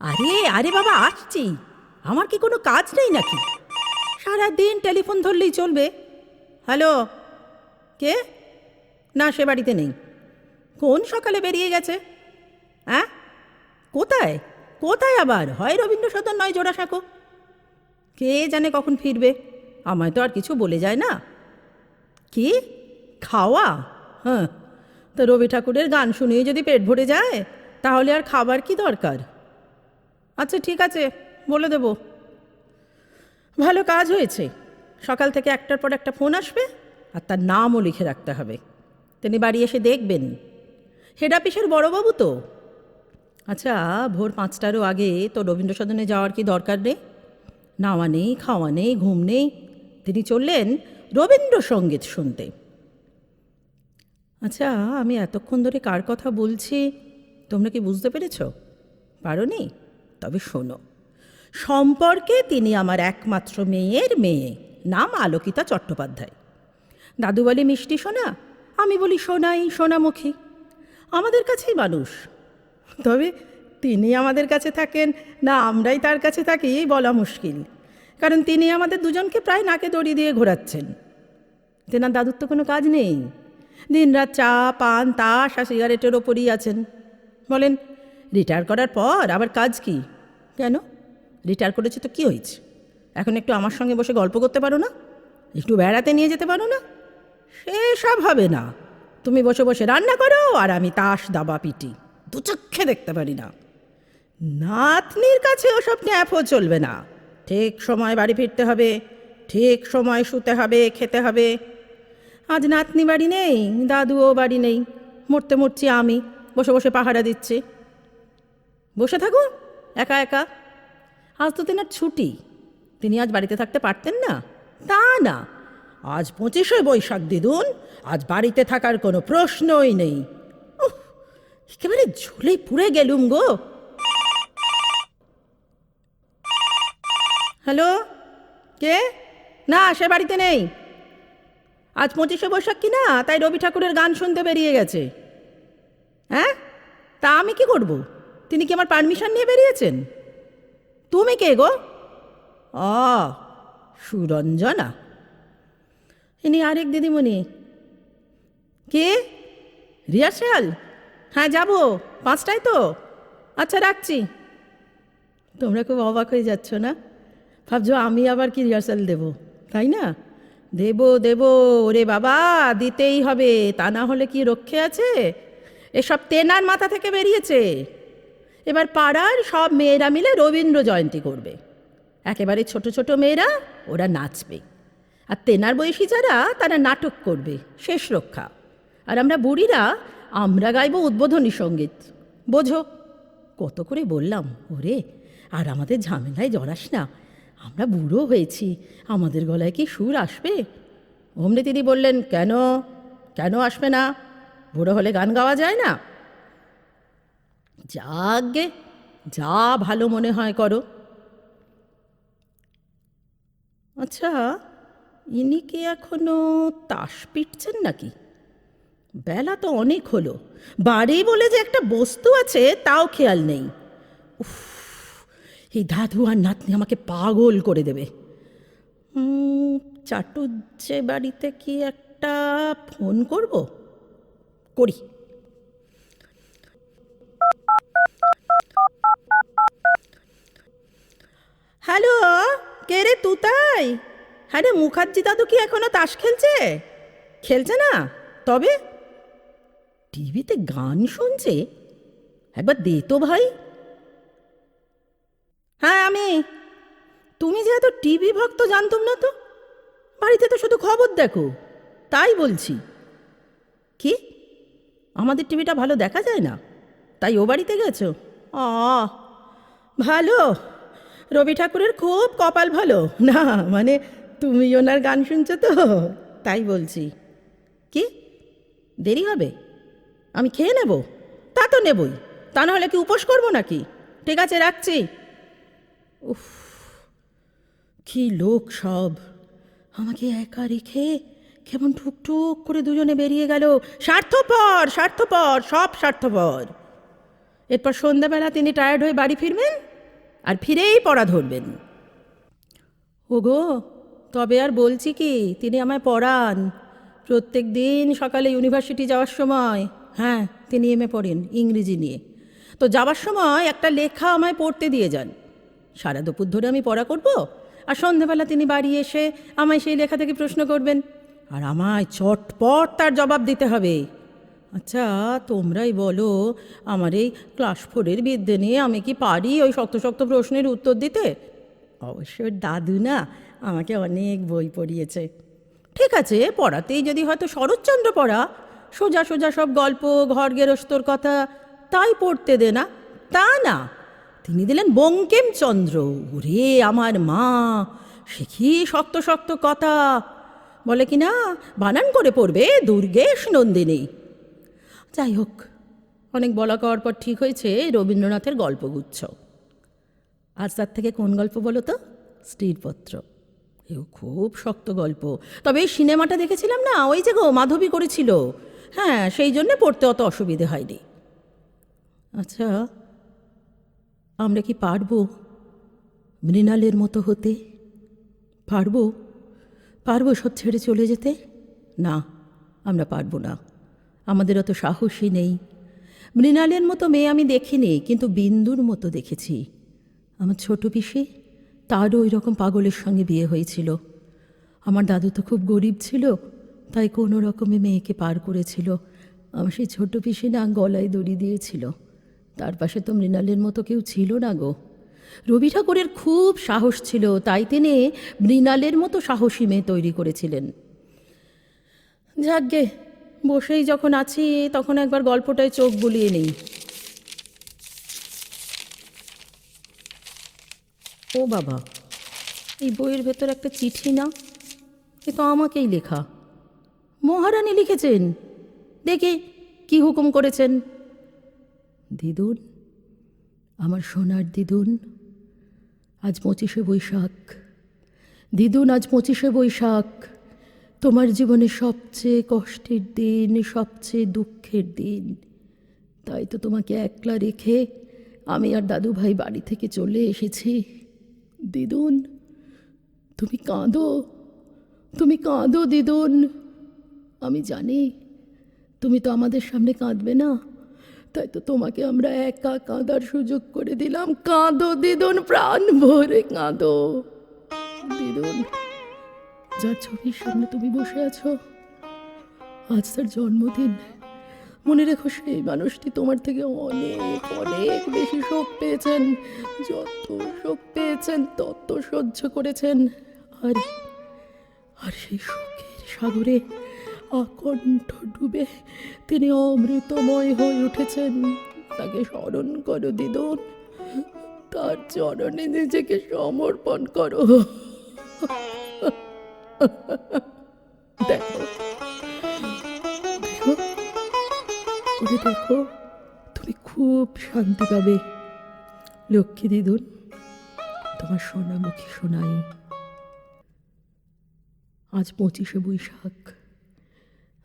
আরে আরে বাবা, আসছি। আমার কি কোনো কাজ নেই নাকি? সারাদিন টেলিফোন ধরলেই চলবে। হ্যালো, কে? না, সে বাড়িতে নেই। কোন সকালে বেরিয়ে গেছে? হ্যাঁ, কোথায়? কোথায় আবার? হয় রবীন্দ্র সদন, নয় জোড়াসাঁকো। কে জানে কখন ফিরবে? আমায় তো আর কিছু বলে যায় না। কি খাওয়া? হ্যাঁ, তো রবি ঠাকুরের গান শুনিয়ে যদি পেট ভরে যায়, তাহলে আর খাবার কি দরকার? আচ্ছা ঠিক আছে, বলে দেব। ভালো কাজ হয়েছে। সকাল থেকে একটার পর একটা ফোন আসবে, আর তার নামও লিখে রাখতে হবে। তিনি বাড়ি এসে দেখবেন। হেড অফিসের বড়বাবু তো। আচ্ছা, ভোর 5টারও আগে তো রবীন্দ্র সদনে যাওয়ার কি দরকার নেই? নাওয়া নেই, খাওয়া নেই, ঘুম নেই, তিনি চললেন রবীন্দ্রসঙ্গীত শুনতে। আচ্ছা, আমি এতক্ষণ ধরে কার কথা বলছি তোমরা কি বুঝতে পেরেছ? পারোনি? তবে শোনো। সম্পর্কে তিনি আমার একমাত্র মেয়ের মেয়ে, নাম আলোকিতা চট্টোপাধ্যায়। দাদু বলে মিষ্টি সোনা, আমি বলি সোনাই, সোনামুখী। আমাদের কাছেই মানুষ। তবে তিনি আমাদের কাছে থাকেন না আমরাই তার কাছে থাকি বলা মুশকিল, কারণ তিনি আমাদের দুজনকে প্রায় নাকে দড়ি দিয়ে ঘোরাচ্ছেন। তেনার দাদুর তো কোনো কাজ নেই, দিনরাত চা পান তাস আর সিগারেটের ওপরই আছেন। বলেন, রিটায়ার করার পর আবার কাজ কি? কেন, রিটায়ার করেছে তো কী হয়েছে? এখন একটু আমার সঙ্গে বসে গল্প করতে পারো না? একটু বেড়াতে নিয়ে যেতে পারো না? সেসব হবে না। তুমি বসে বসে রান্না করো আর আমি তাস দাবা পিটি, দু চক্ষে দেখতে পারি না। নাতনির কাছে ওসব ন্যাপও চলবে না। ঠিক সময় বাড়ি ফিরতে হবে, ঠিক সময় শুতে হবে, খেতে হবে। আজ নাতনি বাড়ি নেই, দাদুও বাড়ি নেই, মরতে মরছি আমি, বসে বসে পাহারা দিচ্ছি। বসে থাকুন একা একা। আজ তো তেনার ছুটি, তিনি আজ বাড়িতে থাকতে পারতেন না? তা না, আজ 25শে বৈশাখ দিদুন, আজ বাড়িতে থাকার কোনো প্রশ্নই নেই। উহ, একেবারে ঝুলেই পুড়ে গেলুম গো। হ্যালো, কে? না, সে বাড়িতে নেই। আজ 25শে বৈশাখ কি না, তাই রবি ঠাকুরের গান শুনতে বেরিয়ে গেছে। হ্যাঁ, তা আমি কি করব? তিনি কি আমার পারমিশন নিয়ে বেরিয়েছেন? তুমি কে গো? অ, সুরঞ্জনা। ইনি আরেক দিদিমণি। কে? রিহার্সাল? হ্যাঁ যাব, 5টায় তো। আচ্ছা রাখছি। তোমরা খুব অবাক হয়ে যাচ্ছ না? ভাবছো আমি আবার কি রিহার্সাল দেব, তাই না? দেব দেব, ওরে বাবা, দিতেই হবে, তা না হলে কি রক্ষে আছে? এসব তেনার মাথা থেকে বেরিয়েছে। এবার পাড়ার সব মেয়েরা মিলে রবীন্দ্র জয়ন্তী করবে। একেবারে ছোট ছোট মেয়েরা, ওরা নাচবে। আর তেনার বয়সী যারা, তারা নাটক করবে, শেষ রক্ষা। আর আমরা বুড়িরা, আমরা গাইব উদ্বোধনী সঙ্গীত। বোঝো? কত করে বললাম, ওরে আর আমাদের ঝামেলায় জড়াস না, আমরা বুড়ো হয়েছি, আমাদের গলায় কি সুর আসবে? অমনি তিনি বললেন, কেন কেন আসবে না? বুড়ো হলে গান গাওয়া যায় না? যাগে, যা ভালো মনে হয় করো। আচ্ছা, ইনি কি এখনো তাস পিটছেন নাকি? বেলা তো অনেক হলো, বাড়ি বলে যে একটা বস্তু আছে তাও খেয়াল নেই। উফ, এই দাদু আর নাতনি আমাকে পাগল করে দেবে। চাটুজ্জে বাড়িতে কি একটা ফোন করব? করি। হ্যালো, কে রে তুতাই? হ্যাঁ রে, মুখার্জি দাদু কি এখনো তাস খেলছে? খেলছে না? তবে টিভিতে গান শুনছে? একবার দে তো ভাই। হ্যাঁ আমি। তুমি যে এত টিভি ভক্ত জানতাম না তো। বাড়িতে তো শুধু খবর দেখো, তাই বলছি। কি, আমাদের টিভিটা ভালো দেখা যায় না, তাই ও বাড়িতে গেছো? অ, ভালো। রবি ঠাকুরের খুব কপাল ভালো না, মানে তুমি ওনার গান শুনছো তো, তাই বলছি। কি, দেরি হবে? আমি খেয়ে নেব? তা তো নেবই, তা নাহলে কি উপোস করবো নাকি? ঠিক আছে, রাখছি। উফ, কি লোক সব! আমাকে একা রেখে কেমন ঠুকঠুক করে দুজনে বেরিয়ে গেল। স্বার্থপর, স্বার্থপর, সব স্বার্থপর। এরপর সন্ধ্যাবেলা তিনি টায়ার্ড হয়ে বাড়ি ফিরবেন, আর ফিরেই পড়া ধরবেন। ওগো, তবে আর বলছি কি, তিনি আমায় পড়ান প্রত্যেক দিন সকালে ইউনিভার্সিটি যাওয়ার সময়। হ্যাঁ, তিনি এমএ পড়েন ইংরেজি নিয়ে। তো যাওয়ার সময় একটা লেখা আমায় পড়তে দিয়ে যান। সারা দুপুর ধরে আমি পড়া করব, আর সন্ধেবেলা তিনি বাড়ি এসে আমায় সেই লেখা থেকে প্রশ্ন করবেন, আর আমায় চটপট তার জবাব দিতে হবে। আচ্ছা, তোমরাই বলো, আমার এই ক্লাস 4-এর বিদ্যে নিয়ে আমি কি পারি ওই শক্ত শক্ত প্রশ্নের উত্তর দিতে? অবশ্য দাদু না আমাকে অনেক বই পড়িয়েছে। ঠিক আছে, পড়াতেই যদি হয়তো শরৎচন্দ্র পড়া, সোজা সোজা সব গল্প, ঘর গেরস্তর কথা, তাই পড়তে দে না, তা না। তিনি দিলেন বঙ্কিমচন্দ্র। ওরে আমার মা, সে কি শক্ত শক্ত কথা! বলে কি না, বানান করে পড়বে দুর্গেশ নন্দিনী। যাই হোক, অনেক বলা কওয়ার পর ঠিক হয়েছে রবীন্দ্রনাথের গল্পগুচ্ছ। আজ তার থেকে কোন গল্প বলো তো? স্ত্রীপত্র। এও খুব শক্ত গল্প। তবে এই সিনেমাটা দেখেছিলাম না, ওই যে গো মাধবী করেছিল, হ্যাঁ, সেই জন্যে পড়তে অত অসুবিধে হয়নি। আচ্ছা, আমরা কি পারবো মৃণালের মতো হতে? পারবো? পারবো সব ছেড়ে চলে যেতে? না, আমরা পারবো না। আমাদের অত সাহসই নেই। মৃণালের মতো মেয়ে আমি দেখিনি, কিন্তু বিন্দুর মতো দেখেছি। আমার ছোট পিসি, তারও ওই রকম পাগলের সঙ্গে বিয়ে হয়েছিল। আমার দাদু তো খুব গরিব ছিল, তাই কোনো রকমে মেয়েকে পার করেছিল। আমার সেই ছোট পিসি না গলায় দড়ি দিয়েছিল। তার পাশে তো মৃণালের মতো কেউ ছিল না গো। রবি ঠাকুরের খুব সাহস ছিল, তাই তিনি মৃণালের মতো সাহসী মেয়ে তৈরি করেছিলেন। যাকগে, বসেই যখন আছি তখন একবার গল্পটায় চোখ বুলিয়ে নেই। ও বাবা, এই বইয়ের ভেতর একটা চিঠি না? এ তো আমাকেই লেখা। মহারানী লিখেছেন। দেখি কি হুকুম করেছেন। দিদুন, আমার সোনার দিদুন, আজ 25শে বৈশাখ। দিদুন, আজ 25শে বৈশাখ। তোমার জীবনে সবচেয়ে কষ্টের দিন, সবচেয়ে দুঃখের দিন। তাই তো তোমাকে একলা রেখে আমি আর দাদু ভাই বাড়ি থেকে চলে এসেছি। দিদুন, তুমি কাঁদো, তুমি কাঁদো দিদুন। আমি জানি তুমি তো আমাদের সামনে কাঁদবে না, তাই তো তোমাকে আমরা একা কাঁদার সুযোগ করে দিলাম। কাঁদো দিদুন, প্রাণ ভরে কাঁদো। দিদুন, যার ছবির সামনে তুমি বসে আছো, আজ তার জন্মদিন। মনে রেখো, সেই মানুষটি তোমার থেকে অনেক অনেক বেশি শোক পেয়েছেন। যত শোক পেয়েছেন তত সহ্য করেছেন। আর আর সেই শোকের সাগরে আকণ্ঠ ডুবে তিনি অমৃতময় হয়ে উঠেছেন। তাকে স্মরণ করো দিদুন, তার চরণে নিজেকে সমর্পণ করো। দেখো দেখো, দেখো, তুমি খুব শান্তি পাবে। লক্ষ্মী দিদুন, তোমার সোনামুখী সোনাই। আজ 25শে বৈশাখ।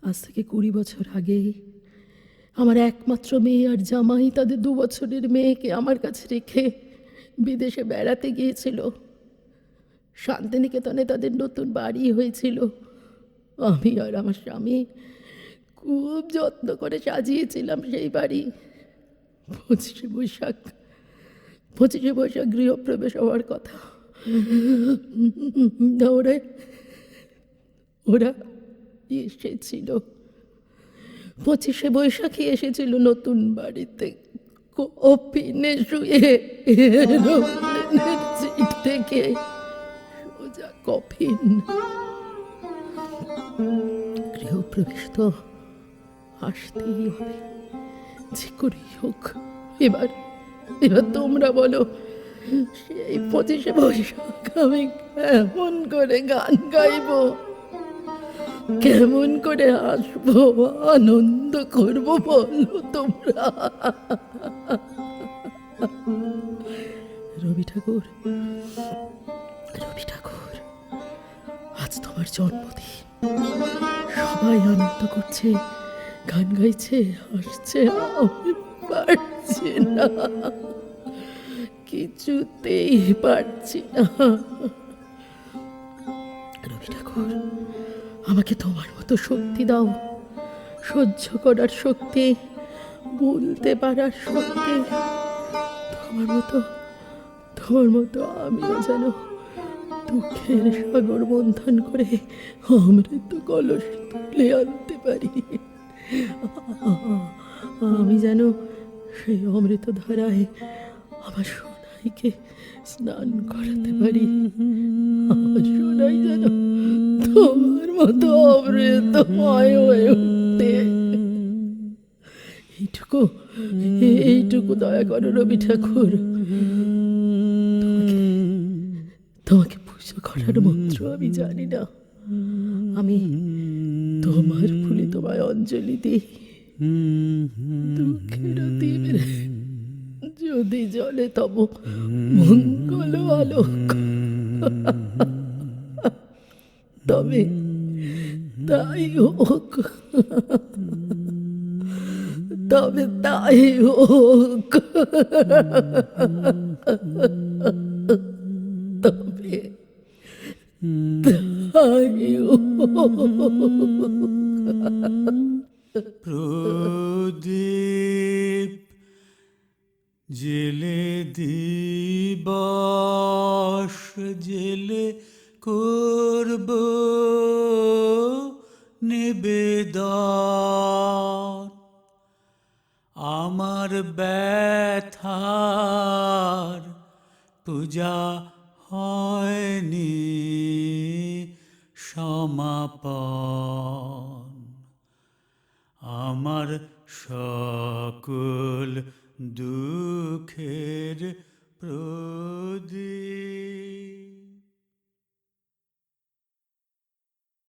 আজ থেকে 20 বছর আগে আমার একমাত্র মেয়ে আর জামাই তাদের 2 বছরের মেয়েকে আমার কাছে রেখে বিদেশে বেড়াতে গিয়েছিল। শান্তিনিকেতনে তাদের নতুন বাড়ি হয়েছিল। আমি আর আমার স্বামী খুব যত্ন করে সাজিয়েছিলাম সেই বাড়ি। 25শে বৈশাখ, 25শে বৈশাখ গৃহপ্রবেশ হওয়ার কথা। ওরা এসেছিল, 25শে বৈশাখে এসেছিল নতুন বাড়িতে। কফিনে শুয়ে এরোপ্লেনের সিট থেকে সোজা কফিন। গৃহপ্রবেশ তো আসতেই হবে, যে করেই হোক। এবার তোমরা বলো, সেই 25শে বৈশাখ আমি কেমন করে গান গাইব, কেমন করে আসবো, আনন্দ করবো বলো তোমরা। রবি ঠাকুর, রবি ঠাকুর, আজ তোমার জন্মদিন। সবাই আনন্দ করছে, গান গাইছে, হাসছে। আমি পারছি না, কিছুতেই পারছি না। রবি ঠাকুর, আমাকে তোমার মতো শক্তি দাও, সহ্য করার শক্তি, বলতে পারার শক্তি। তোমার মতো আমিও যেন দুঃখের সাগর মন্থন করে অমৃত কলস তুলে আনতে পারি। আমি যেন সেই অমৃত ধারায় আমার সোনাইকে স্নান করাতে পারি। আমার সোনাই যেন তোমার মতো অমৃতময় হয়ে উঠতে। এইটুকু এইটুকু দয়া করো রবি ঠাকুর। তোমাকে পুজো করার মন্ত্র আমি জানি না। আমি তোমার ফুলে তোমায় অঞ্জলি দিই। দুঃখের তীরে যদি জলে তব মঙ্গল আলোক, তবে তাই হোক, তবে তাই হোক, তবে তাই হোক। প্রদীপ জেলে দিবস জেলে করব নিবেদন, আমার ব্যথার পূজা হয়নি সমাপন, আমার সকল দুঃখের